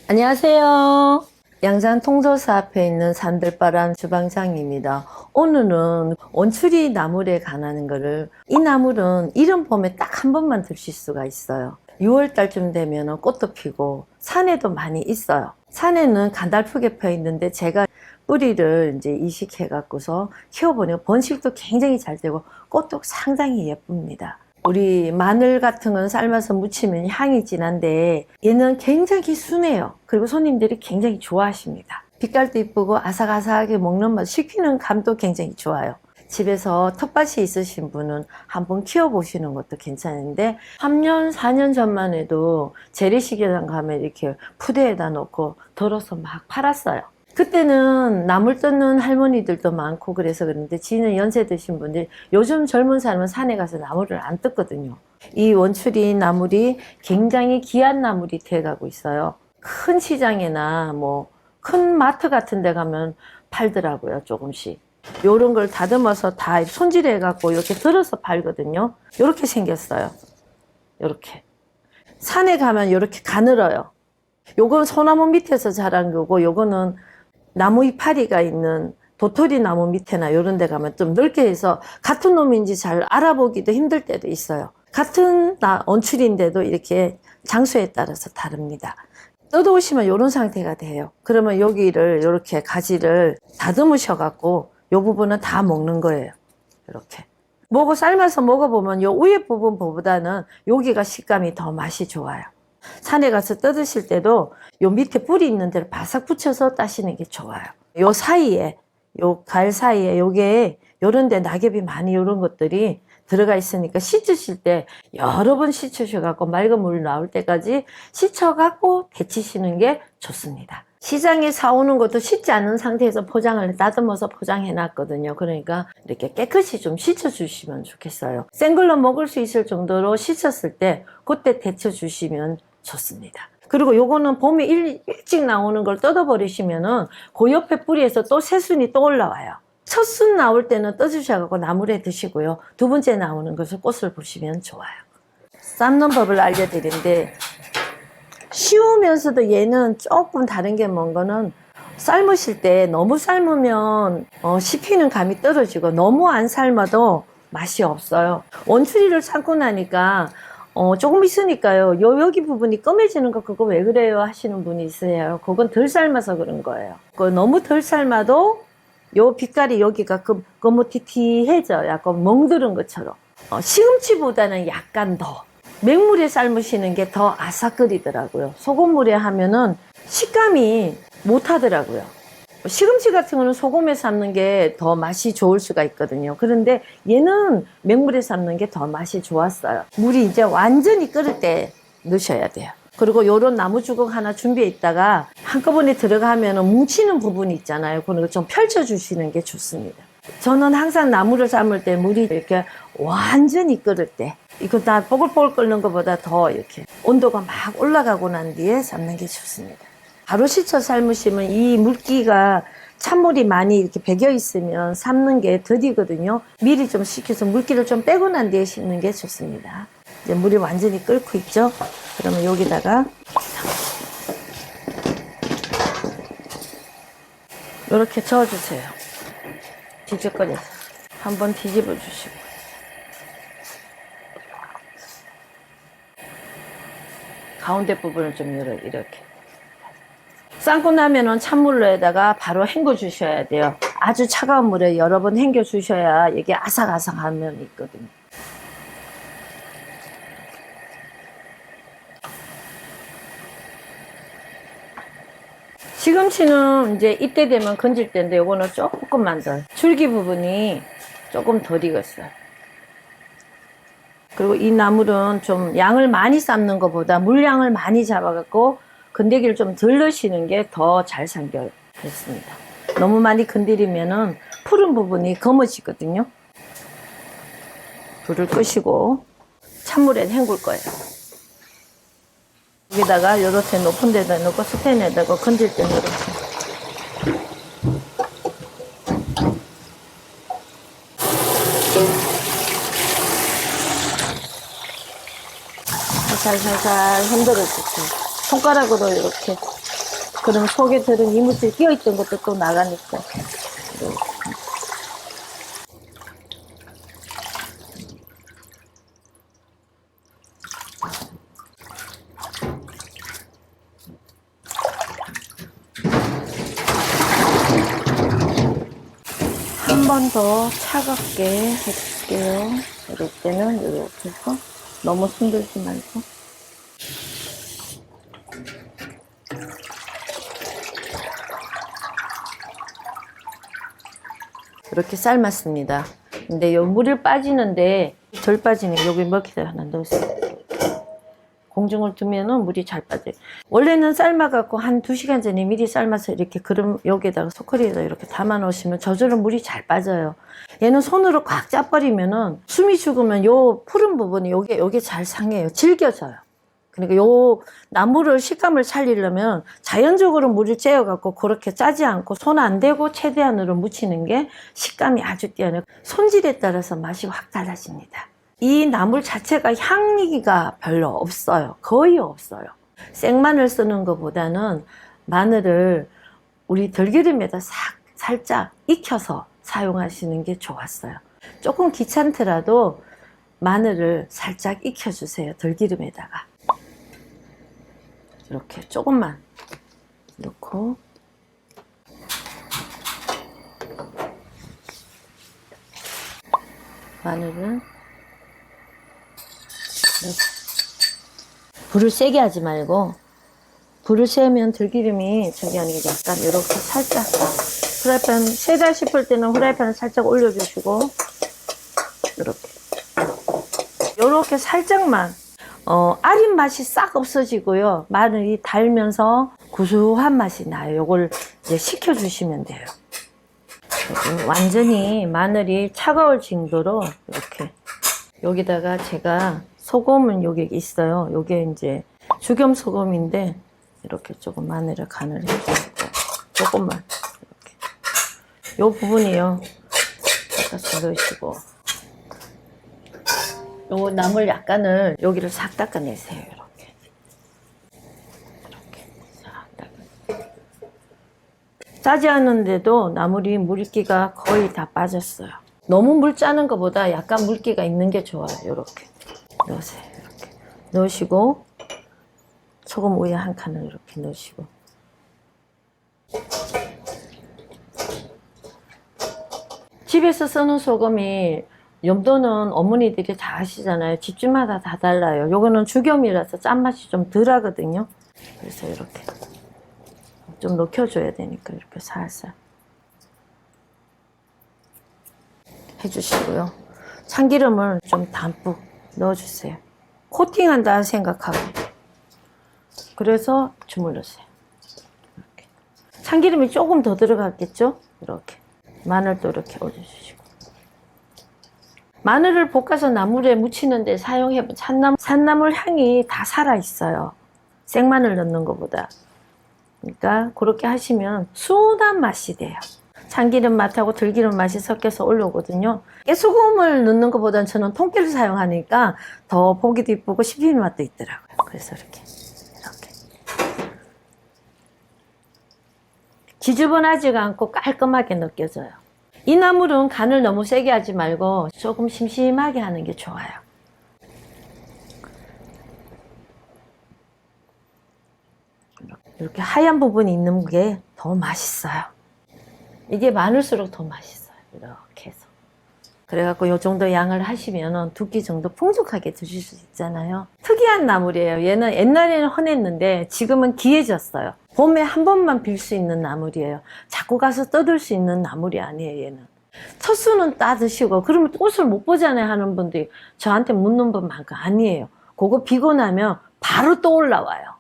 안녕하세요. 양산 통도사 앞에 있는 산들바람 주방장입니다. 오늘은 원추리 나물에 관한 거를, 이 나물은 이름 보면 딱 한 번만 드실 수가 있어요. 6월달쯤 되면 꽃도 피고 산에도 많이 있어요. 산에는 간달프게 펴 있는데 제가 뿌리를 이제 이식해 갖고서 키워보니까 번식도 굉장히 잘 되고 꽃도 상당히 예쁩니다. 우리 마늘 같은 건 삶아서 무치면 향이 진한데 얘는 굉장히 순해요. 그리고 손님들이 굉장히 좋아하십니다. 빛깔도 이쁘고 아삭아삭하게 먹는 맛, 씹히는 감도 굉장히 좋아요. 집에서 텃밭이 있으신 분은 한번 키워보시는 것도 괜찮은데 3년, 4년 전만 해도 재래시장 가면 이렇게 푸대에다 놓고 덜어서 막 팔았어요. 그때는 나물 뜯는 할머니들도 많고 그래서 그런데 지는 연세 드신 분들, 요즘 젊은 사람은 산에 가서 나물을 안 뜯거든요. 이 원추리 나물이 굉장히 귀한 나물이 돼가고 있어요. 큰 시장이나 뭐 큰 마트 같은 데 가면 팔더라고요, 조금씩. 요런 걸 다듬어서 다 손질해 갖고 이렇게 덜어서 팔거든요. 요렇게 생겼어요. 요렇게. 산에 가면 요렇게 가늘어요. 요건 소나무 밑에서 자란 거고, 요거는 나무 이파리가 있는 도토리 나무 밑에나 이런 데 가면 좀 넓게 해서 같은 놈인지 잘 알아보기도 힘들 때도 있어요. 같은 원추리인데도 이렇게 장소에 따라서 다릅니다. 뜯어오시면 이런 상태가 돼요. 그러면 여기를 이렇게 가지를 다듬으셔 갖고 이 부분은 다 먹는 거예요. 이렇게 삶아서 먹어보면 이 위에 부분보다는 여기가 식감이 더 맛이 좋아요. 산에 가서 뜯으실 때도 요 밑에 뿌리 있는 데를 바싹 붙여서 따시는 게 좋아요. 요 사이에, 요 갈 사이에 요게 요런 데 낙엽이 많이 요런 것들이 들어가 있으니까 씻으실 때 여러 번 씻으셔갖고 맑은 물 나올 때까지 씻어갖고 데치시는 게 좋습니다. 시장에 사오는 것도 씻지 않은 상태에서 포장을 다듬어서 포장해 놨거든요. 그러니까 이렇게 깨끗이 좀 씻어 주시면 좋겠어요. 생걸로 먹을 수 있을 정도로 씻었을 때 그때 데쳐 주시면 좋습니다. 그리고 요거는 봄에 일찍 나오는 걸 뜯어버리시면은 그 옆에 뿌리에서 또 새순이 또 올라와요. 첫 순 나올 때는 떠주셔서 나물에 드시고요. 두 번째 나오는 것을 꽃을 보시면 좋아요. 삶는 법을 알려드리는데 쉬우면서도 얘는 조금 다른 게 뭔 거는 삶으실 때 너무 삶으면 씹히는 감이 떨어지고 너무 안 삶아도 맛이 없어요. 원추리를 삶고 나니까 조금 있으니까요. 여기 부분이 검해지는 거 그거 왜 그래요 하시는 분이 있어요. 그건 덜 삶아서 그런 거예요. 너무 덜 삶아도 요 빛깔이 여기가 거무튀튀해져. 약간 멍들은 것처럼. 시금치보다는 약간 더 맹물에 삶으시는 게 더 아삭거리더라고요. 소금물에 하면은 식감이 못 하더라고요. 시금치 같은 거는 소금에 삶는 게 더 맛이 좋을 수가 있거든요. 그런데 얘는 맹물에 삶는 게 더 맛이 좋았어요. 물이 이제 완전히 끓을 때 넣으셔야 돼요. 그리고 요런 나무 주걱 하나 준비해 있다가 한꺼번에 들어가면 뭉치는 부분이 있잖아요. 그런 거 좀 펼쳐 주시는 게 좋습니다. 저는 항상 나무를 삶을 때 물이 이렇게 완전히 끓을 때, 이거 다 뽀글뽀글 끓는 것보다 더 이렇게 온도가 막 올라가고 난 뒤에 삶는 게 좋습니다. 바로 씻어 삶으시면 이 물기가 찬물이 많이 이렇게 배겨 있으면 삶는 게 더디거든요. 미리 좀 식혀서 물기를 좀 빼고 난 뒤에 씻는 게 좋습니다. 이제 물이 완전히 끓고 있죠. 그러면 여기다가 이렇게 저어주세요. 뒤적거려서 한번 뒤집어 주시고 가운데 부분을 좀 이렇게 삶고 나면은 찬물로에다가 바로 헹궈 주셔야 돼요. 아주 차가운 물에 여러 번 헹궈 주셔야 이게 아삭아삭한 면이 있거든요. 시금치는 이제 이때 되면 건질 때인데 요거는 조금만 더 줄기 부분이 조금 덜 익었어요. 그리고 이 나물은 좀 양을 많이 삶는 것보다 물량을 많이 잡아갖고 건더기를 좀 덜 넣으시는 게 더 잘 삶겨졌습니다. 너무 많이 건드리면은 푸른 부분이 검어지거든요. 불을 끄시고 찬물에 헹굴 거예요. 여기다가 요렇게 높은 데다 넣고 스텐에다가 건질 때는 이렇게 살살살살 흔들어 주세요. 손가락으로 이렇게 그럼 속에 들은 이물질 끼어있던 것도 또 나가니까. 한 번 더 차갑게 해줄게요. 이럴 때는 이렇게 해서 너무 손들지 말고. 이렇게 삶았습니다. 근데 요 물을 빠지는데 덜 빠지네. 여기 먹기다 하나 넣으세요. 공중을 두면은 물이 잘 빠져요. 원래는 삶아갖고 한 2시간 전에 미리 삶아서 이렇게 그릇 여기에다가 소커리에다 이렇게 담아 놓으시면 저절로 물이 잘 빠져요. 얘는 손으로 꽉 짜버리면은 숨이 죽으면 요 푸른 부분이 요게 잘 상해요. 질겨져요. 그러니까 요 나물을 식감을 살리려면 자연적으로 물을 째어갖고 그렇게 짜지 않고 손 안 대고 최대한으로 묻히는 게 식감이 아주 뛰어나요. 손질에 따라서 맛이 확 달라집니다. 이 나물 자체가 향기가 별로 없어요. 거의 없어요. 생마늘 쓰는 것보다는 마늘을 우리 들기름에다 살짝 익혀서 사용하시는 게 좋았어요. 조금 귀찮더라도 마늘을 살짝 익혀주세요. 들기름에다가. 이렇게 조금만 넣고 마늘은 불을 세게 하지 말고 불을 세면 들기름이 저기 하는 게 약간 이렇게 살짝 프라이팬 세다 싶을 때는 프라이팬을 살짝 올려주시고 이렇게 살짝만 아린 맛이 싹 없어지고요. 마늘이 달면서 구수한 맛이 나요. 요걸 이제 식혀주시면 돼요. 완전히 마늘이 차가울 정도로 이렇게 여기다가 제가 소금은 여기 있어요. 요게 이제 죽염 소금인데 이렇게 조금 마늘을 간을 해주시고 조금만 이렇게 요 부분이요. 섞어서 넣으시고 요 나물 약간을 여기를 싹 닦아내세요. 이렇게 싹 닦아. 짜지 않은데도 나물이 물기가 거의 다 빠졌어요. 너무 물 짜는 것보다 약간 물기가 있는 게 좋아요. 이렇게 넣으세요. 이렇게 넣으시고 소금 우유 한 칸을 이렇게 넣으시고 집에서 쓰는 소금이 염도는 어머니들이 다 아시잖아요. 집집마다 다 달라요. 요거는 죽염이라서 짠맛이 좀 덜 하거든요. 그래서 이렇게 좀 녹여줘야 되니까 이렇게 살살 해주시고요. 참기름을 좀 담뿍 넣어주세요. 코팅한다 생각하고 그래서 주물르세요. 이렇게. 참기름이 조금 더 들어갔겠죠? 이렇게 마늘도 이렇게 올려주시고 마늘을 볶아서 나물에 무치는데 사용해본 산나물 향이 다 살아있어요. 생마늘 넣는 것보다. 그러니까 그렇게 하시면 순한 맛이 돼요. 참기름 맛하고 들기름 맛이 섞여서 올라오거든요. 깨소금을 넣는 것보다는 저는 통깨를 사용하니까 더 보기도 이쁘고 씹히는 맛도 있더라고요. 그래서 이렇게 지저분하지가 않고 깔끔하게 느껴져요. 이 나물은 간을 너무 세게 하지 말고 조금 심심하게 하는 게 좋아요. 이렇게 하얀 부분이 있는 게 더 맛있어요. 이게 많을수록 더 맛있어요. 이렇게 해서. 그래갖고 이 정도 양을 하시면 2끼 정도 풍족하게 드실 수 있잖아요. 특이한 나물이에요. 얘는 옛날에는 흔했는데 지금은 귀해졌어요. 봄에 한 번만 빌 수 있는 나물이에요. 자꾸 가서 떠들 수 있는 나물이 아니에요. 얘는. 첫수는 따 드시고 그러면 꽃을 못 보잖아요 하는 분들이 저한테 묻는 분 많고 아니에요. 그거 비고 나면 바로 또 올라와요.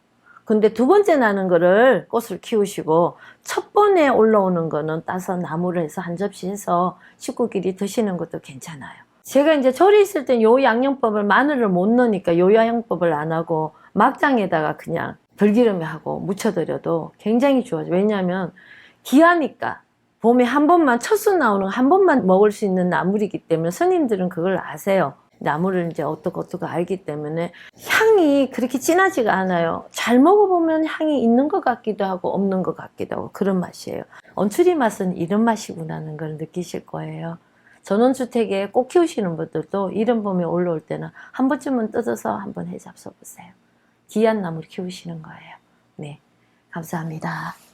근데 2번째 나는 거를 꽃을 키우시고 첫 번에 올라오는 거는 따서 나물을 해서 한 접시 해서 식구끼리 드시는 것도 괜찮아요. 제가 이제 절에 있을 땐 요 양념법을 마늘을 못 넣으니까 요 양념법을 안 하고 막장에다가 그냥 들기름에 하고 무쳐드려도 굉장히 좋아요. 왜냐하면 귀하니까 봄에 한 번만 첫순 나오는 한 번만 먹을 수 있는 나물이기 때문에 스님들은 그걸 아세요. 나무를 이제 어떻고 알기 때문에 향이 그렇게 진하지가 않아요. 잘 먹어보면 향이 있는 것 같기도 하고 없는 것 같기도 하고 그런 맛이에요. 원추리 맛은 이런 맛이구나는 걸 느끼실 거예요. 전원주택에 꼭 키우시는 분들도 이런 봄에 올라올 때는 한 번쯤은 뜯어서 한번 해 잡숴 보세요. 귀한 나무를 키우시는 거예요. 네, 감사합니다.